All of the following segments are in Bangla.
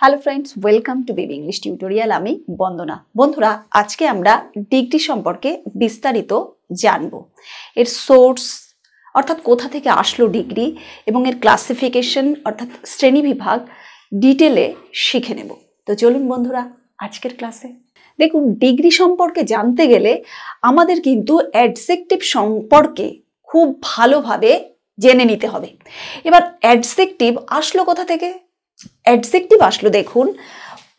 Hello friends, welcome to baby English tutorial. আমি বন্দনা। বন্ধুরা, আজকে আমরা ডিগ্রি সম্পর্কে বিস্তারিত জানব। এর সোর্স অর্থাৎ কোথা থেকে আসলো ডিগ্রি এবং এর ক্লাসিফিকেশন অর্থাৎ শ্রেণীবিভাগ ডিটেলে শিখে নেব। তো চলুন বন্ধুরা আজকের ক্লাসে। দেখুন, ডিগ্রি সম্পর্কে জানতে গেলে আমাদের কিন্তু অ্যাডজেক্টিভ সম্পর্কে খুব ভালোভাবে জেনে নিতে হবে। এবার অ্যাডজেক্টিভ আসলো কোথা থেকে? অ্যাডজেক্টিভ আসলো দেখুন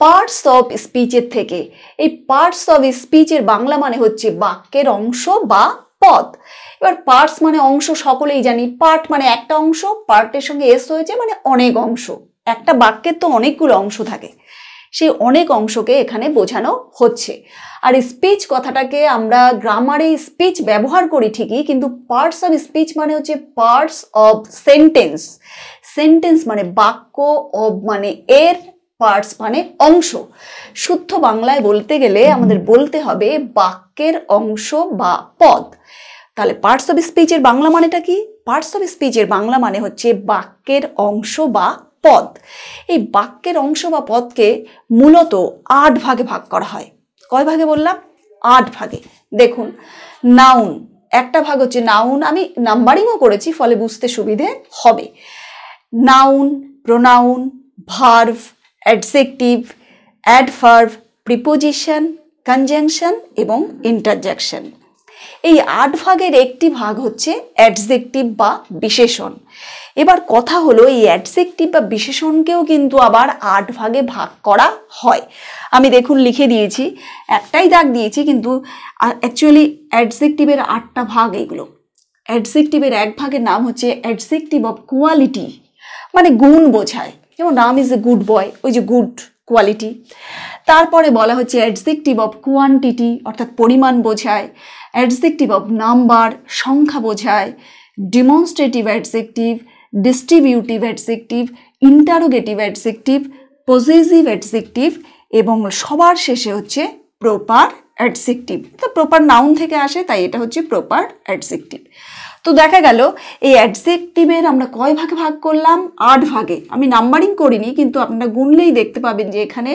পার্টস অফ স্পিচের থেকে। এই পার্টস অফ স্পিচের বাংলা মানে হচ্ছে বাক্যের অংশ বা পদ। এবার পার্টস মানে অংশ, সকলেই জানি। পার্ট মানে একটা অংশ, পার্টের সঙ্গে এস হয়েছে মানে অনেক অংশ। একটা বাক্যের তো অনেকগুলো অংশ থাকে, সেই অনেক অংশকে এখানে বোঝানো হচ্ছে। আর স্পিচ কথাটাকে আমরা গ্রামারে স্পিচ ব্যবহার করি ঠিকই, কিন্তু পার্টস অফ স্পিচ মানে হচ্ছে পার্টস অফ সেন্টেন্স। সেন্টেন্স মানে বাক্য, অব মানে এর, পার্টস মানে অংশ। শুদ্ধ বাংলায় বলতে গেলে আমাদের বলতে হবে বাক্যের অংশ বা পদ। তাহলে পার্টস অফ স্পিচের বাংলা মানেটা কি? পার্টস অফ স্পিচের বাংলা মানে হচ্ছে বাক্যের অংশ বা পদ। এই বাক্যের অংশ বা পদকে মূলত 8 ভাগে ভাগ করা হয়। কয় ভাগে বললাম? 8 ভাগে। দেখুন, নাউন একটা ভাগ হচ্ছে নাউন, আমি নাম্বারিংও করেছি ফলে বুঝতে সুবিধে হবে। Noun, pronoun, verb, adjective, adverb, preposition, conjunction এবং ইন্টারজেকশন। এই 8 ভাগের একটি ভাগ হচ্ছে অ্যাডজেক্টিভ বা বিশেষণ। এবার কথা হলো, এই অ্যাডজেক্টিভ বা বিশেষণকেও কিন্তু আবার 8 ভাগে ভাগ করা হয়। আমি দেখুন লিখে দিয়েছি, একটাই দাগ দিয়েছি, কিন্তু অ্যাকচুয়ালি অ্যাডজেক্টিভের 8টা ভাগ এইগুলো। অ্যাডজেক্টিভের এক ভাগের নাম হচ্ছে অ্যাডজেক্টিভ অফ কোয়ালিটি, মানে গুণ বোঝায়। যেমন নাম ইজ এ গুড বয়, ওই যে গুড কোয়ালিটি। তারপরে বলা হচ্ছে অ্যাডজেক্টিভ অফ কোয়ান্টিটি, অর্থাৎ পরিমাণ বোঝায়। অ্যাডজেক্টিভ অফ নাম্বার, সংখ্যা বোঝায়। Demonstrative adjective, distributive adjective, interrogative adjective, possessive adjective এবং সবার শেষে হচ্ছে প্রপার অ্যাডজেক্টিভ। তো প্রপার নাউন থেকে আসে, তাই এটা হচ্ছে প্রপার অ্যাডজেক্টিভ। তো দেখা গেল এই অ্যাডজেক্টিভের আমরা কয় ভাগে ভাগ করলাম? 8 ভাগে। আমি নাম্বারিং করিনি, কিন্তু আপনারা গুনলেই দেখতে পাবেন যে এখানে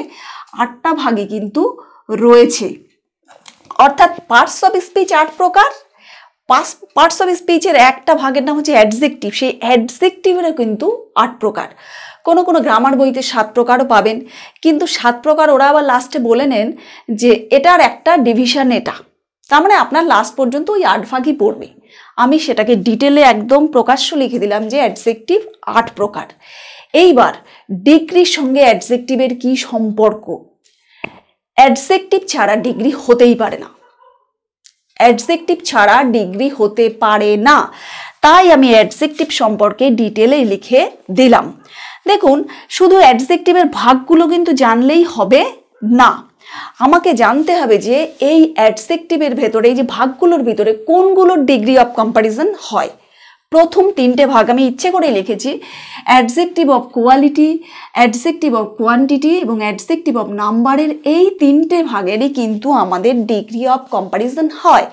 8টা ভাগে কিন্তু রয়েছে। অর্থাৎ পার্টস অফ স্পিচ 8 প্রকার। পার্টস অফ স্পিচের একটা ভাগের নাম হচ্ছে অ্যাডজেক্টিভ। সেই অ্যাডজেক্টিভেরও কিন্তু 8 প্রকার। কোনো কোনো গ্রামার বইতে 7 প্রকারও পাবেন, কিন্তু 7 প্রকার ওরা আবার লাস্টে বলে নেন যে এটার একটা ডিভিশন এটা। তার মানে আপনার লাস্ট পর্যন্ত ওই 8 ভাগই পড়বে। আমি সেটাকে ডিটেলে একদম প্রকাশ্য লিখে দিলাম যে অ্যাডজেক্টিভ 8 প্রকার। এইবার ডিগ্রির সঙ্গে অ্যাডজেক্টিভের কি সম্পর্ক? অ্যাডজেক্টিভ ছাড়া ডিগ্রি হতেই পারে না। অ্যাডজেক্টিভ ছাড়া ডিগ্রি হতে পারে না, তাই আমি অ্যাডজেক্টিভ সম্পর্কে ডিটেলে লিখে দিলাম। দেখুন, শুধু অ্যাডজেক্টিভের ভাগগুলো কিন্তু জানলেই হবে না, আমাকে জানতে হবে যে এই অ্যাডজেক্টিভের ভেতরে, এই যে ভাগগুলোর ভিতরে কোনগুলোর ডিগ্রি অফ কম্প্যারিজন হয়। প্রথম 3টে ভাগ আমি ইচ্ছে করে লিখেছি, adjective of quality, adjective of quantity এবং অ্যাডজেক্টিভ অফ নাম্বারের এই 3টে ভাগেরই কিন্তু আমাদের ডিগ্রি অফ কম্প্যারিজন হয়।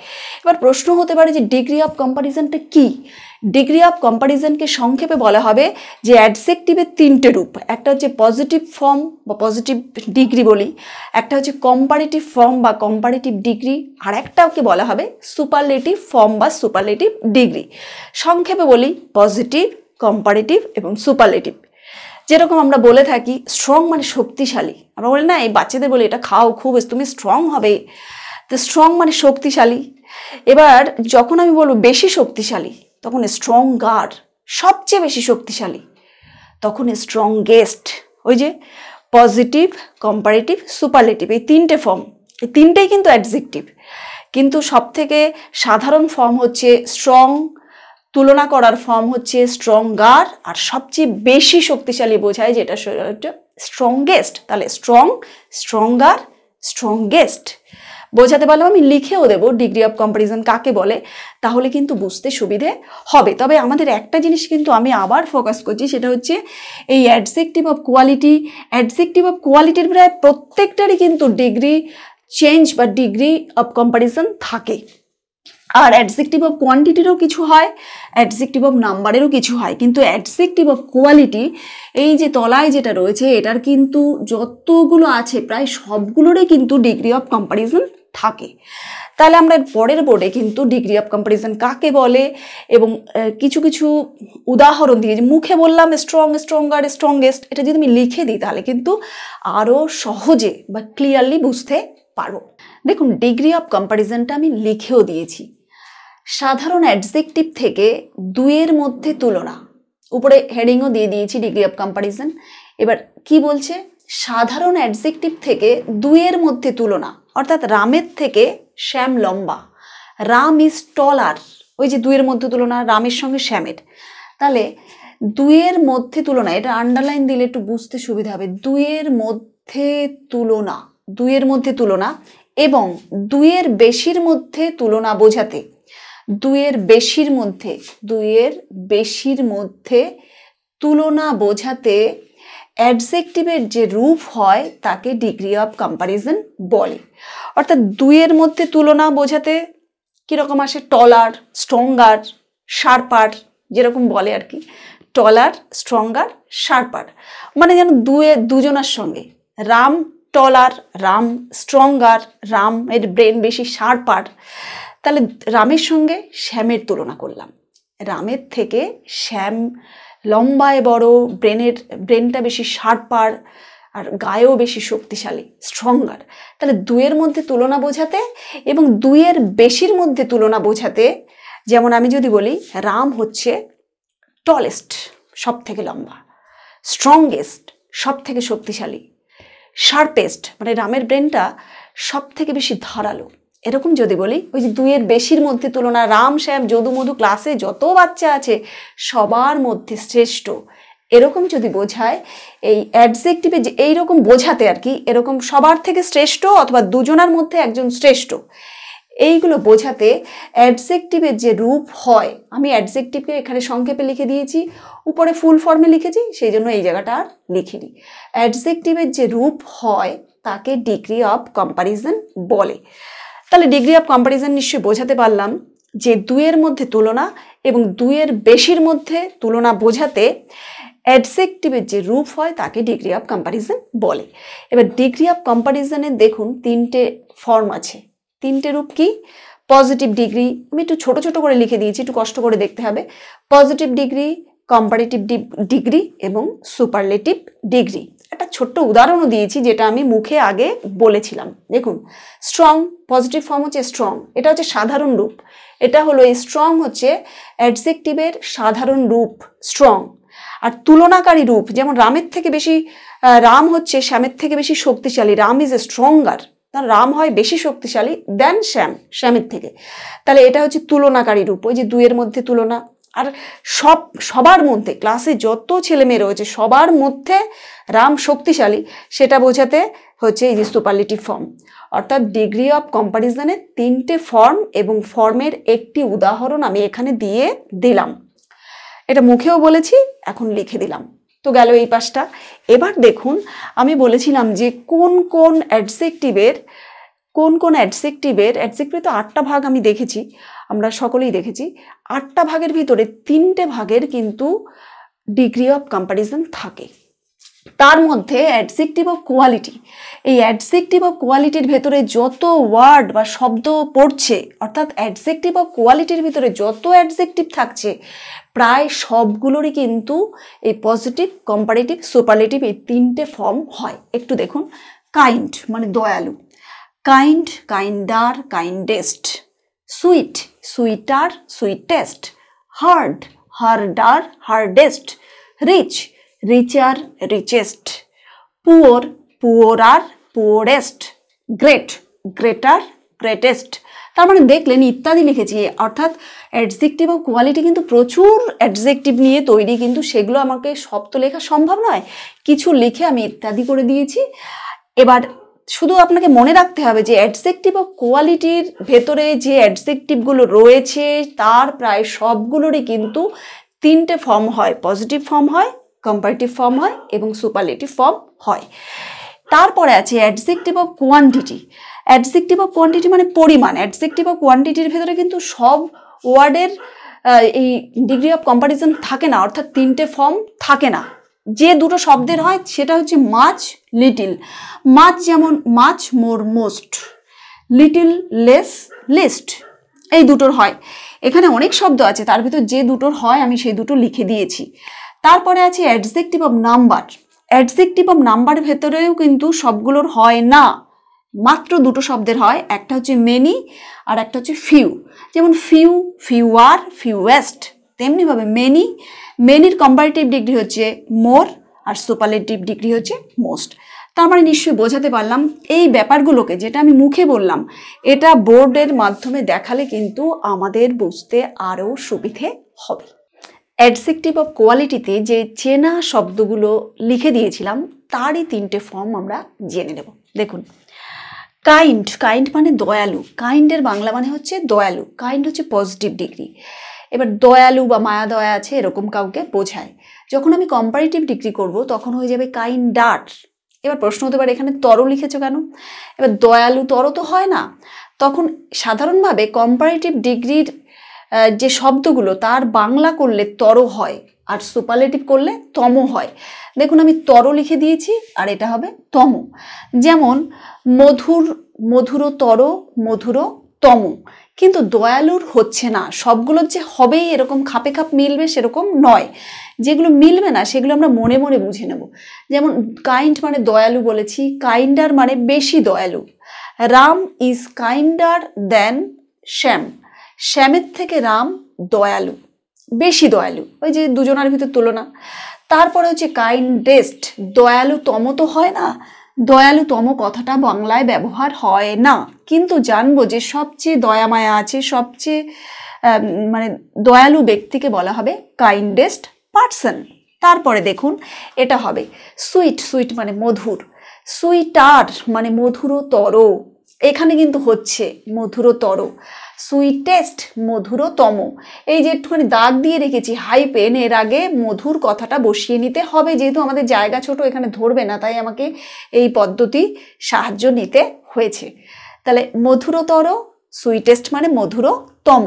এবার প্রশ্ন হতে পারে যে ডিগ্রি অফ কম্প্যারিজনটা কি? ডিগ্রি অফ কম্প্যারিজনকে সংক্ষেপে বলা হবে যে অ্যাডজেক্টিভের 3টে রূপ। একটা হচ্ছে পজিটিভ ফর্ম বা পজিটিভ ডিগ্রি বলি, একটা হচ্ছে কম্পারেটিভ ফর্ম বা কম্পারেটিভ ডিগ্রি, আর একটাকে বলা হবে সুপারলেটিভ ফর্ম বা সুপারলেটিভ ডিগ্রি। সংক্ষেপে বলি পজিটিভ, কম্পারেটিভ এবং সুপারলেটিভ। যেরকম আমরা বলে থাকি স্ট্রং মানে শক্তিশালী, আমরা বলি না, এই বাচ্চাদের বলি এটা খাও, খুব তুমি স্ট্রং হবে। তো স্ট্রং মানে শক্তিশালী। এবার যখন আমি বলবো বেশি শক্তিশালী, তখন স্ট্রঙ্গার, সবচেয়ে বেশি শক্তিশালী, তখন স্ট্রংগেস্ট। ওই যে পজিটিভ, কম্পারেটিভ, সুপারলেটিভ, এই 3টে ফর্ম, এই 3টেই কিন্তু অ্যাডজেক্টিভ। কিন্তু সবথেকে সাধারণ ফর্ম হচ্ছে স্ট্রং, তুলনা করার ফর্ম হচ্ছে স্ট্রঙ্গার, আর সবচেয়ে বেশি শক্তিশালী বোঝায় যেটা স্ট্রংগেস্ট। তাহলে স্ট্রং, স্ট্রঙ্গার, স্ট্রংগেস্ট বোঝাতে পারলাম। আমি লিখেও দেবো ডিগ্রি অফ কম্প্যারিজন কাকে বলে, তাহলে কিন্তু বুঝতে সুবিধে হবে। তবে আমাদের একটা জিনিস কিন্তু আমি আবার ফোকাস করছি, সেটা হচ্ছে এই adjective of quality. Adjective of কোয়ালিটির প্রায় প্রত্যেকটারই কিন্তু ডিগ্রি চেঞ্জ বা ডিগ্রি অফ কম্প্যারিজন থাকে। আর অ্যাডজেক্টিভ অফ কোয়ান্টিটিরও কিছু হয়, অ্যাডজেক্টিভ অফ নাম্বারেরও কিছু হয়, কিন্তু অ্যাডজেক্টিভ অফ কোয়ালিটি এই যে তলায় যেটা রয়েছে এটার কিন্তু যতগুলো আছে প্রায় সবগুলোরই কিন্তু ডিগ্রি অফ কম্প্যারিজন থাকে। তাহলে আমরা পরের বোর্ডে কিন্তু ডিগ্রি অফ কম্প্যারিজন কাকে বলে এবং কিছু কিছু উদাহরণ দিয়ে, যে মুখে বললাম স্ট্রং, স্ট্রঙ্গার, স্ট্রংগেস্ট, এটা যদি আমি লিখে দিই তাহলে কিন্তু আরও সহজে বা ক্লিয়ারলি বুঝতে পারবো। দেখুন ডিগ্রি অফ কম্প্যারিজনটা আমি লিখেও দিয়েছি। সাধারণ অ্যাডজেক্টিভ থেকে দুইয়ের মধ্যে তুলনা, উপরে হেডিংও দিয়ে দিয়েছি ডিগ্রি অফ কম্প্যারিজন। এবার কি বলছে, সাধারণ অ্যাডজেক্টিভ থেকে দুইয়ের মধ্যে তুলনা, অর্থাৎ রামের থেকে শ্যাম লম্বা, রাম ইজ টলার, ওই যে দুইয়ের মধ্যে তুলনা রামের সঙ্গে শ্যামের। তাহলে দুইয়ের মধ্যে তুলনা, এটা আন্ডারলাইন দিলে একটু বুঝতে সুবিধা হবে। দুইয়ের মধ্যে তুলনা, দুইয়ের মধ্যে তুলনা এবং দুইয়ের বেশির মধ্যে তুলনা বোঝাতে, দুইয়ের বেশির মধ্যে, দুইয়ের বেশির মধ্যে তুলনা বোঝাতে অ্যাডজেক্টিভের যে রূপ হয় তাকে ডিগ্রি অফ কম্প্যারিজন বলে। অর্থাৎ দুইয়ের মধ্যে তুলনা বোঝাতে কীরকম আসে, টলার, স্ট্রঙ্গার, শার্পার, যেরকম বলে আর কি, টলার, স্ট্রঙ্গার, শার্পার, মানে যেন দুজনার সঙ্গে, রাম টলার, রাম স্ট্রঙ্গার, রামের ব্রেন বেশি শার্পার। তাহলে রামের সঙ্গে শ্যামের তুলনা করলাম, রামের থেকে শ্যাম লম্বায় বড়, ব্রেনটা বেশি শার্পার, আর গায়েও বেশি শক্তিশালী, স্ট্রঙ্গার। তাহলে দুইয়ের মধ্যে তুলনা বোঝাতে এবং দুইয়ের বেশির মধ্যে তুলনা বোঝাতে, যেমন আমি যদি বলি রাম হচ্ছে টলেস্ট, সব থেকে লম্বা, স্ট্রংগেস্ট, সব থেকে শক্তিশালী, শার্পেস্ট, মানে রামের ব্রেনটা সব থেকে বেশি ধারালো, এরকম যদি বলি, ওই যে দুইয়ের বেশির মধ্যে তুলনা, রাম শ্যাম যদু মধু ক্লাসে যত বাচ্চা আছে সবার মধ্যে শ্রেষ্ঠ, এরকম যদি বোঝায়, এই অ্যাডজেক্টিভে যে এইরকম বোঝাতে আর কি, এরকম সবার থেকে শ্রেষ্ঠ অথবা দুজনার মধ্যে একজন শ্রেষ্ঠ, এইগুলো বোঝাতে অ্যাডজেক্টিভের যে রূপ হয়, আমি অ্যাডজেক্টিভকে এখানে সংক্ষেপে লিখে দিয়েছি, উপরে ফুল ফর্মে লিখেছি, সেই জন্য এই জায়গাটা আর লিখিনি। অ্যাডজেক্টিভের যে রূপ হয় তাকে ডিগ্রি অফ কম্প্যারিজন বলে। তাহলে ডিগ্রি অফ কম্প্যারিজন নিশ্চয়ই বোঝাতে পারলাম যে দুইয়ের মধ্যে তুলনা এবং দুইয়ের বেশির মধ্যে তুলনা বোঝাতে অ্যাডজেক্টিভের যে রূপ হয় তাকে ডিগ্রি অফ কম্প্যারিজন বলে। এবার ডিগ্রি অফ কম্প্যারিজনের দেখুন তিনটে ফর্ম আছে, তিনটে রূপ কি, পজিটিভ ডিগ্রি, আমি একটু ছোট ছোট করে লিখে দিয়েছি, একটু কষ্ট করে দেখতে হবে, পজিটিভ ডিগ্রি, কম্পারেটিভ ডিগ্রি এবং সুপারলেটিভ ডিগ্রি। একটা ছোট্ট উদাহরণও দিয়েছি যেটা আমি মুখে আগে বলেছিলাম। দেখুন স্ট্রং, পজিটিভ ফর্ম হচ্ছে স্ট্রং, এটা হচ্ছে সাধারণ রূপ, এটা হলো স্ট্রং হচ্ছে অ্যাডজেক্টিভের সাধারণ রূপ স্ট্রং। আর তুলনাকারী রূপ, যেমন রামের থেকে বেশি, রাম হচ্ছে শ্যামের থেকে বেশি শক্তিশালী, রাম ইজ এ স্ট্রঙ্গার, তার রাম হয় বেশি শক্তিশালী দেন শ্যামের থেকে, তাহলে এটা হচ্ছে তুলনাকারী রূপ, ওই যে দুইয়ের মধ্যে তুলনা। আর সবার মধ্যে, ক্লাসে যত ছেলে মেয়ে রয়েছে সবার মধ্যে রাম শক্তিশালী, সেটা বোঝাতে হচ্ছে এই যে সুপারলেটিভ ফর্ম। অর্থাৎ ডিগ্রি অফ কম্প্যারিজনের তিনটে ফর্ম এবং ফর্মের একটি উদাহরণ আমি এখানে দিয়ে দিলাম, এটা মুখেও বলেছি, এখন লিখে দিলাম, তো গেল এই পাশটা। এবার দেখুন আমি বলেছিলাম যে কোন কোন অ্যাডজেক্টিভের তো 8টা ভাগ আমি দেখেছি, আমরা সকলেই দেখেছি, 8টা ভাগের ভিতরে 3টে ভাগের কিন্তু ডিগ্রি অফ কম্প্যারিজন থাকে। তার মধ্যে অ্যাডজেক্টিভ অফ কোয়ালিটি, এই অ্যাডজেক্টিভ অফ কোয়ালিটির ভেতরে যত ওয়ার্ড বা শব্দ পড়ছে, অর্থাৎ অ্যাডজেক্টিভ অফ কোয়ালিটির ভিতরে যত অ্যাডজেক্টিভ থাকছে প্রায় সবগুলোরই কিন্তু এই পজিটিভ, কম্পারেটিভ, সুপারলেটিভ এই 3টে ফর্ম হয়। একটু দেখুন, কাইন্ড মানে দয়ালু, kind, kinder, kindest, sweet, sweeter, sweetest, hard, harder, hardest, rich, richer, richest, poor, poorer, poorest, great, greater, greatest। তার মানে দেখলেন ইত্যাদি লিখেছি, অর্থাৎ অ্যাডজেক্টিভ অফ কোয়ালিটি কিন্তু প্রচুর অ্যাডজেক্টিভ নিয়ে তৈরি, কিন্তু সেগুলো আমাকে সব তো লেখা সম্ভব নয়, কিছু লিখে আমি ইত্যাদি করে দিয়েছি। এবার শুধু আপনাকে মনে রাখতে হবে যে অ্যাডজেক্টিভ অফ কোয়ালিটির ভেতরে যে অ্যাডজেক্টিভগুলো রয়েছে তার প্রায় সবগুলোরই কিন্তু 3টে ফর্ম হয়, পজিটিভ ফর্ম হয়, কম্পারেটিভ ফর্ম হয় এবং সুপারলেটিভ ফর্ম হয়। তারপরে আছে adjective of quantity. Adjective of quantity মানে পরিমাণ। অ্যাডজেক্টিভ অফ কোয়ান্টিটির ভেতরে কিন্তু সব ওয়ার্ডের এই ডিগ্রি অফ কম্পারিজন থাকে না, অর্থাৎ 3টে ফর্ম থাকে না। যে দুটো শব্দের হয় সেটা হচ্ছে মাচ, লিটিল। মাচ যেমন much, more, most. Little, less, least. এই দুটোর হয়। এখানে অনেক শব্দ আছে, তার ভিতর যে দুটোর হয় আমি সেই দুটো লিখে দিয়েছি। তারপরে আছে adjective of number. Adjective of নাম্বারের ভেতরেও কিন্তু সবগুলোর হয় না, মাত্র দুটো শব্দের হয়। একটা হচ্ছে মেনি আর একটা হচ্ছে ফিউ। যেমন ফিউ, ফিউয়ার, ফিউয়েস্ট। তেমনিভাবে মেনি, মেনির কম্পারেটিভ ডিগ্রি হচ্ছে মোর আর সুপারলেটিভ ডিগ্রি হচ্ছে মোস্ট। তার মানে নিশ্চয়ই বোঝাতে পারলাম এই ব্যাপারগুলোকে, যেটা আমি মুখে বললাম এটা বোর্ডের মাধ্যমে দেখালে কিন্তু আমাদের বুঝতে আরও সুবিধে হবে। অ্যাডজেক্টিভ অফ কোয়ালিটিতে যে চেনা শব্দগুলো লিখে দিয়েছিলাম তারই 3টে ফর্ম আমরা জেনে নেব। দেখুন, কাইন্ড, কাইন্ড মানে দয়ালু। কাইন্ডের বাংলা মানে হচ্ছে দয়ালু। কাইন্ড হচ্ছে পজিটিভ ডিগ্রি। এবার দয়ালু বা মায়া দয়া আছে এরকম কাউকে বোঝায়। যখন আমি কম্পারেটিভ ডিগ্রি করব তখন হয়ে যাবে কাইন্ডার। এবার প্রশ্ন হতে পারে এখানে তর লিখেছো কেন? এবার দয়ালু তর তো হয় না, তখন সাধারণভাবে কম্পারেটিভ ডিগ্রির যে শব্দগুলো তার বাংলা করলে তর হয় আর সুপারলেটিভ করলে তম হয়। দেখুন আমি তর লিখে দিয়েছি আর এটা হবে তম। যেমন মধুর, মধুর তর, মধুর তম। কিন্তু দয়ালুর হচ্ছে না, সবগুলোর যে হবেই এরকম খাপে খাপ মিলবে সেরকম নয়। যেগুলো মিলবে না সেগুলো আমরা মনে মনে বুঝে নেব। যেমন কাইন্ড মানে দয়ালু বলেছি, কাইন্ডার মানে বেশি দয়ালু। রাম ইজ কাইন্ডার দেন শ্যাম। শ্যামের থেকে রাম দয়ালু, বেশি দয়ালু। ওই যে দুজনের ভিতর তুলনা। তারপরে হচ্ছে কাইন্ডেস্ট। দয়ালুতম তো হয় না, দয়ালুতম কথাটা বাংলায় ব্যবহার হয় না। কিন্তু জানবো যে সবচেয়ে দয়ামায়া আছে, সবচেয়ে মানে দয়ালু ব্যক্তিকে বলা হবে কাইন্ডেস্ট পারসন। তারপরে দেখুন এটা হবে সুইট। সুইট মানে মধুর। সুইটার মানে মধুরতর। এখানে কিন্তু হচ্ছে মধুরতর। সুইটেস্ট মধুরতম। এই যে একটুখানি দাগ দিয়ে রেখেছি হাইপেন, এর আগে মধুর কথাটা বসিয়ে নিতে হবে। যেহেতু আমাদের জায়গা ছোট এখানে ধরবে না, তাই আমাকে এই পদ্ধতি সাহায্য নিতে হয়েছে। তাহলে মধুরতর, সুইটেস্ট মানে মধুরতম।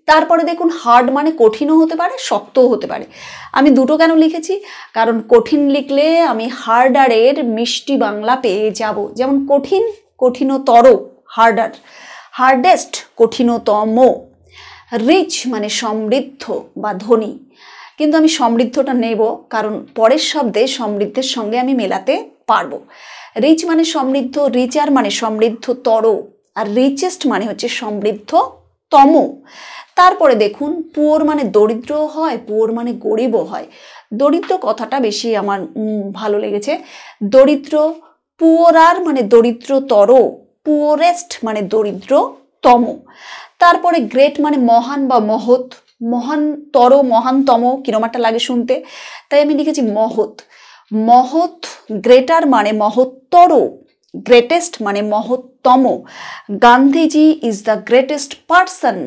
তারপরে দেখুন হার্ড মানে কঠিনও হতে পারে, শক্তও হতে পারে। আমি দুটো কেন লিখেছি? কারণ কঠিন লিখলে আমি হার্ডারের মিষ্টি বাংলা পেয়ে যাব। যেমন কঠিন, কঠিনতর, হার্ডার। হার্ডেস্ট, কঠিনতম। রিচ মানে সমৃদ্ধ বা ধনী। কিন্তু আমি সমৃদ্ধটা নেব কারণ পরের শব্দে সমৃদ্ধের সঙ্গে আমি মেলাতে পারবো। রিচ মানে সমৃদ্ধ, রিচার মানে সমৃদ্ধতর, আর রিচেস্ট মানে হচ্ছে সমৃদ্ধতম। তারপরে দেখুন পুয়োর মানে দরিদ্র হয়, পুয়োর মানে গরিবও হয়। দরিদ্র কথাটা বেশি আমার ভালো লেগেছে। দরিদ্র, পুয়োরার মানে দরিদ্রতর, পুয়োরেস্ট মানে দরিদ্রতম। তারপরে গ্রেট মানে মহান বা মহৎ। মহানতর, মহানতম কিরম একটা লাগে শুনতে, তাই আমি লিখেছি মহৎ। মহৎ, গ্রেটার মানে মহত্তর, গ্রেটেস্ট মানে মহত্তম। Gandhiji is the greatest person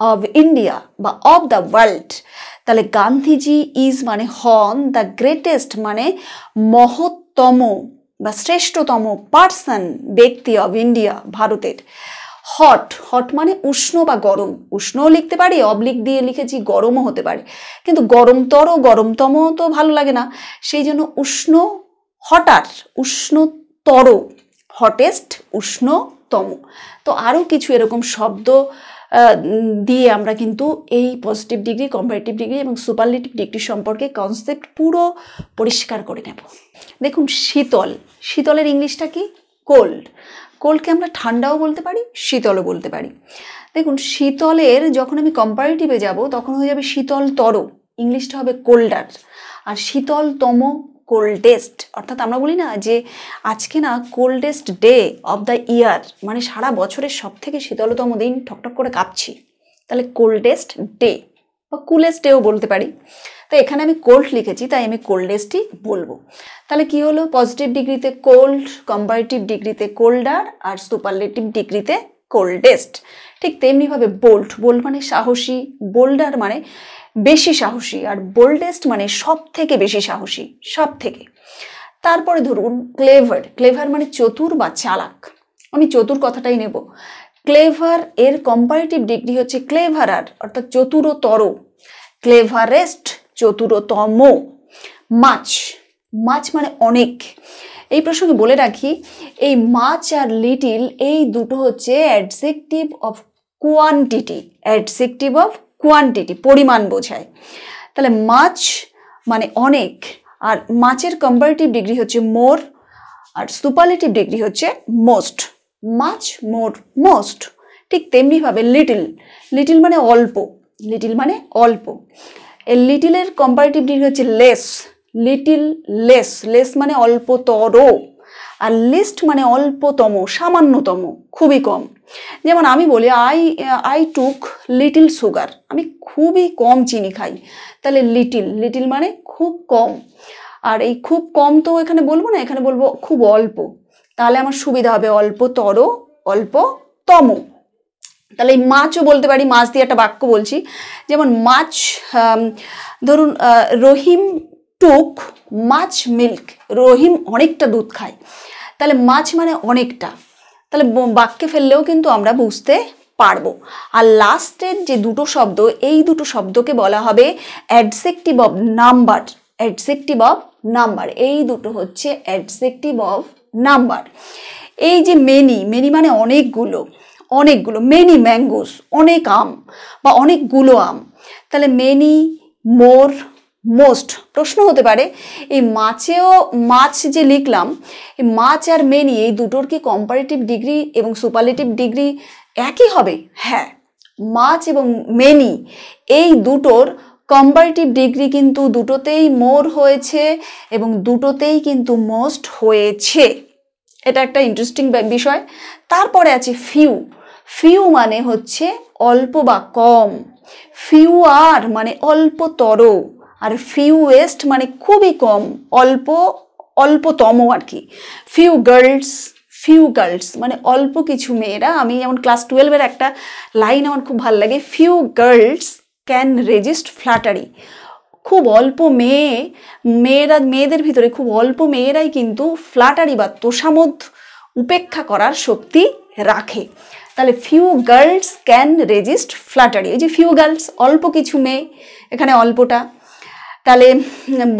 of India বা অফ দ্য ওয়ার্ল্ড। তাহলে গান্ধীজি ইজ মানে হন, দ্য গ্রেটেস্ট মানে মহত্তম বা শ্রেষ্ঠতম পারসন, ব্যক্তি অফ ইন্ডিয়া, ভারতের। হট, হট মানে উষ্ণ বা গরম। উষ্ণও লিখতে পারি, অবলিক দিয়ে লিখেছি গরমও হতে পারে, কিন্তু গরমতর, গরমতম তো ভালো লাগে না, সেই জন্য উষ্ণ, হটার, উষ্ণতর, হটেস্ট, উষ্ণতম। তো আরও কিছু এরকম শব্দ দিয়ে আমরা কিন্তু এই পজিটিভ ডিগ্রি, কম্পারেটিভ ডিগ্রি এবং সুপারলেটিভ ডিগ্রি সম্পর্কে কনসেপ্ট পুরো পরিষ্কার করে নেব। দেখুন শীতল, শীতলের ইংলিশটা কি? কোল্ড। কোল্ডকে আমরা ঠান্ডাও বলতে পারি, শীতলও বলতে পারি। দেখুন শীতলের যখন আমি কম্পারেটিভে যাব তখন হয়ে যাবে শীতলতর, ইংলিশটা হবে কোল্ডার। আর শীতলতম, কোল্ডেস্ট। অর্থাৎ আমরা বলি না যে আজকে না coldest day of the year, মানে সারা বছরের সব থেকে শীতলতম দিন, ঠকঠক করে কাঁপছি, তাহলে কোল্ডেস্ট ডে বা কুলেস্ট ডেও বলতে পারি। তো এখানে আমি কোল্ড লিখেছি তাই আমি কোল্ডেস্টই বলবো। তাহলে কি হলো? পজিটিভ ডিগ্রিতে কোল্ড, কম্পারেটিভ ডিগ্রিতে কোল্ডার আর সুপারলেটিভ ডিগ্রিতে কোল্ডেস্ট। ঠিক তেমনিভাবে বোল্ড, বোল্ড মানে সাহসী, বোল্ডার মানে বেশি সাহসী, আর বোল্ডেস্ট মানে সব থেকে বেশি সাহসী, সব থেকে। তারপরে ধরুন ক্লেভার, ক্লেভার মানে চতুর বা চালাক, আমি চতুর কথাটাই নেব। ক্লেভার এর কম্পারেটিভ ডিগ্রি হচ্ছে ক্লেভারার অর্থাৎ চতুরতর, ক্লেভারেস্ট চতুরতম। মাচ, মাচ মানে অনেক। এই প্রসঙ্গে বলে রাখি এই মাচ আর লিটিল এই দুটো হচ্ছে adjective of quantity, adjective of quantity পরিমাণ বোঝায়। তাহলে মাচ মানে অনেক, আর মাচের কম্পারেটিভ ডিগ্রি হচ্ছে মোর, আর সুপারলেটিভ ডিগ্রি হচ্ছে মোস্ট। Much, more, most. ঠিক তেমনিভাবে লিটিল, লিটিল মানে অল্প, লিটিল মানে অল্প। এই লিটিলের কম্পারেটিভ ডিগ্রি হচ্ছে লেস, লিটিল লেস, লেস মানে অল্পতর, আর লিস্ট মানে অল্পতম, সামান্যতম, খুবই কম। যেমন আমি বলি আই টুক লিটিল সুগার, আমি খুবই কম চিনি খাই, তাহলে লিটিল, লিটিল মানে খুব কম। আর এই খুব কম তো এখানে বলবো না, এখানে বলবো খুব অল্প, তাহলে আমার সুবিধা হবে অল্পতর, অল্পতম। তাহলে এই মাছও বলতে পারি, মাছ দিয়ে একটা বাক্য বলছি, যেমন মাছ, ধরুন রহিম টুক মাছ মিল্ক, রহিম অনেকটা দুধ খায়, তাহলে মাছ মানে অনেকটা, তাহলে বাক্যে ফেললেও কিন্তু আমরা বুঝতে পারবো। আর লাস্টের যে দুটো শব্দ, এই দুটো শব্দকে বলা হবে adjective of number, adjective of number, এই দুটো হচ্ছে অ্যাডজেক্টিভ অফ নাম্বার। এই যে মেনি, মেনি মানে অনেকগুলো, অনেকগুলো, মেনি ম্যাঙ্গোস, অনেক আম বা অনেকগুলো আম, তাহলে মেনি, মোর, মোস্ট। প্রশ্ন হতে পারে এই মাছেও, মাছ যে লিখলাম, এই মাছ আর মেনি এই দুটোর কি কম্পারেটিভ ডিগ্রি এবং সুপারলেটিভ ডিগ্রি একই হবে? হ্যাঁ, মাছ এবং মেনি এই দুটোর কম্পারেটিভ ডিগ্রি কিন্তু দুটোতেই মোর হয়েছে এবং দুটোতেই কিন্তু মোস্ট হয়েছে। এটা একটা ইন্টারেস্টিং বিষয়। তারপরে আছে ফিউ, ফিউ মানে হচ্ছে অল্প বা কম, ফিউ আর মানে অল্পতর, আর ফিউয়েস্ট মানে খুবই কম, অল্প, অল্পতম আর কি। ফিউ গার্লস, ফিউ গার্লস মানে অল্প কিছু মেয়েরা। আমি যেমন ক্লাস 12-এর একটা লাইন আমার খুব ভালো লাগে, few girls can resist flattery, খুব অল্প মেয়েদের ভিতরে খুব অল্প মেয়েরাই কিন্তু ফ্ল্যাটারি বা তোষামোদ উপেক্ষা করার শক্তি রাখে। তাহলে few girls can resist flattery, এই যে ফিউ গার্লস অল্প কিছু মেয়ে, এখানে অল্পটা। তাহলে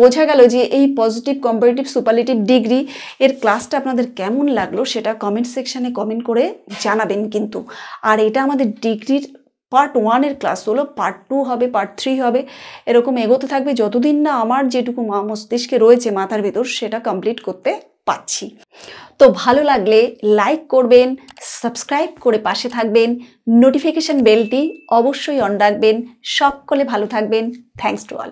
বোঝা গেল যে এই পজিটিভ, কম্পারেটিভ, সুপারলেটিভ ডিগ্রি এর ক্লাসটা আপনাদের কেমন লাগলো সেটা কমেন্ট সেকশানে কমেন্ট করে জানাবেন কিন্তু। আর এটা আমাদের ডিগ্রির পার্ট 1-এর ক্লাস হলো, পার্ট 2 হবে, পার্ট 3 হবে, এরকম এগোতে থাকবে যতদিন না আমার যেটুকু মস্তিষ্কে রয়েছে মাথার ভেতর সেটা কমপ্লিট করতে পারছি। তো ভালো লাগলে লাইক করবেন, সাবস্ক্রাইব করে পাশে থাকবেন, নোটিফিকেশন বেলটি অবশ্যই অন রাখবেন। সকলে ভালো থাকবেন। Thanks to all.